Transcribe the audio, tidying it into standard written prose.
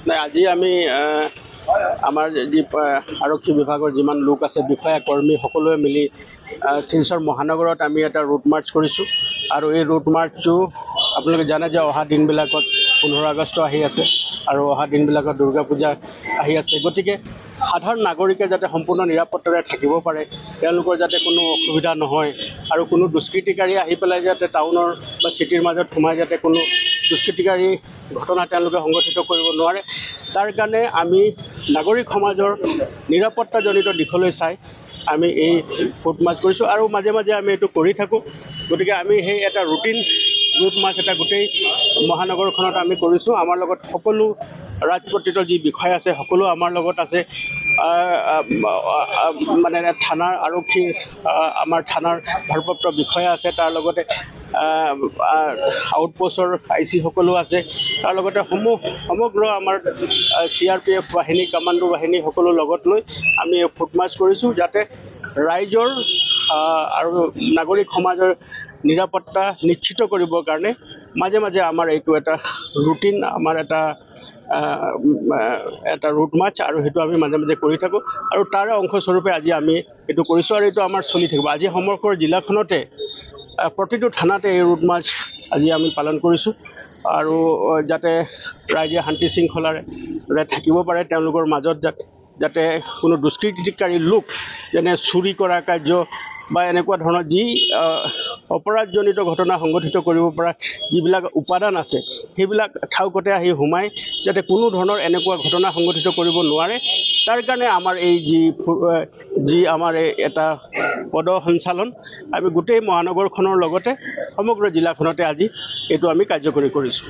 নাই আজি আমি আমাৰ যি আৰক্ষী বিভাগৰ যিমান লোক আছে বিষয়া কৰ্মী সকলোৱে মিলি শিলচৰ মহানগৰত আমি এটা ৰুট মাৰ্চ কৰিছোঁ আৰু এই ৰুট মাৰ্চটো আপোনালোকে জানে যে অহা দিনবিলাকত 15 আগষ্ট আহি আছে আৰু অহা দিনবিলাকত দুৰ্গা পূজা আহি আছে গতিকে সাধাৰণ নাগৰিকে যাতে সম্পূৰ্ণ নিৰাপত্তাৰে থাকিব পাৰে তেওঁলোকৰ যাতে কোনো অসুবিধা নহয় আৰু কোনো দুষ্কৃতিকাৰী আহি পেলাই যাতে টাউনৰ বা চিটিৰ মাজত সোমাই যাতে কোনো দুষ্কৃতিকাৰী ঘটনা তেওঁলোকে সংঘটিত কৰিব নোৱাৰে তাৰ কাৰণে আমি নাগৰিক সমাজৰ নিৰাপত্তাজনিত দিশলৈ চাই আমি এই ফুট মাৰ্চ কৰিছোঁ আৰু মাজে মাজে আমি এইটো কৰি থাকোঁ গতিকে আমি সেই এটা ৰুটিন ৰুট মাৰ্চ এটা গোটেই মহানগৰখনত আমি কৰিছোঁ আমাৰ লগত সকলো ৰাজপত্ৰিত যি বিষয় আছে সকলো আমাৰ লগত আছে মানে থানাৰ আৰক্ষীৰ আমাৰ থানাৰ ভাৰপ্ৰাপ্ত বিষয়া আছে তাৰ লগতে আউটপোষ্টৰ আইচি সকলো আছে তাৰ লগতে সমগ্ৰ আমাৰ CRPF বাহিনী কামাণ্ডো বাহিনী সকলো লগত লৈ আমি ফুট মাৰ্চ কৰিছোঁ যাতে ৰাইজৰ আৰু নাগৰিক সমাজৰ নিৰাপত্তা নিশ্চিত কৰিবৰ কাৰণে মাজে মাজে আমাৰ এইটো এটা ৰুটিন আমাৰ এটা ৰুট মাৰ্চ আৰু সেইটো আমি মাজে মাজে কৰি থাকোঁ আৰু তাৰে অংশস্বৰূপে আজি আমি এইটো কৰিছোঁ আৰু এইটো আমাৰ চলি থাকিব আজি সমগ্ৰ জিলাখনতে প্ৰতিটো থানাতে এই ৰুট মাৰ্চ আজি আমি পালন কৰিছোঁ আৰু যাতে ৰাইজে শান্তি শৃংখলাৰে থাকিব পাৰে তেওঁলোকৰ মাজত যাতে কোনো দুষ্কৃতিকাৰী লোক যেনে চুৰি কৰা কাৰ্য বা এনেকুৱা ধৰণৰ যি অপৰাধজনিত ঘটনা সংঘটিত কৰিব পৰা যিবিলাক উপাদান আছে সেইবিলাক ঠাউকতে আহি সোমাই যাতে কোনো ধৰণৰ এনেকুৱা ঘটনা সংঘটিত কৰিব নোৱাৰে তাৰ কাৰণে আমাৰ এই যি আমাৰ এটা পদ সঞ্চালন আমি গোটেই মহানগৰখনৰ লগতে সমগ্ৰ জিলাখনতে আজি এইটো আমি কাৰ্যকৰী কৰিছোঁ।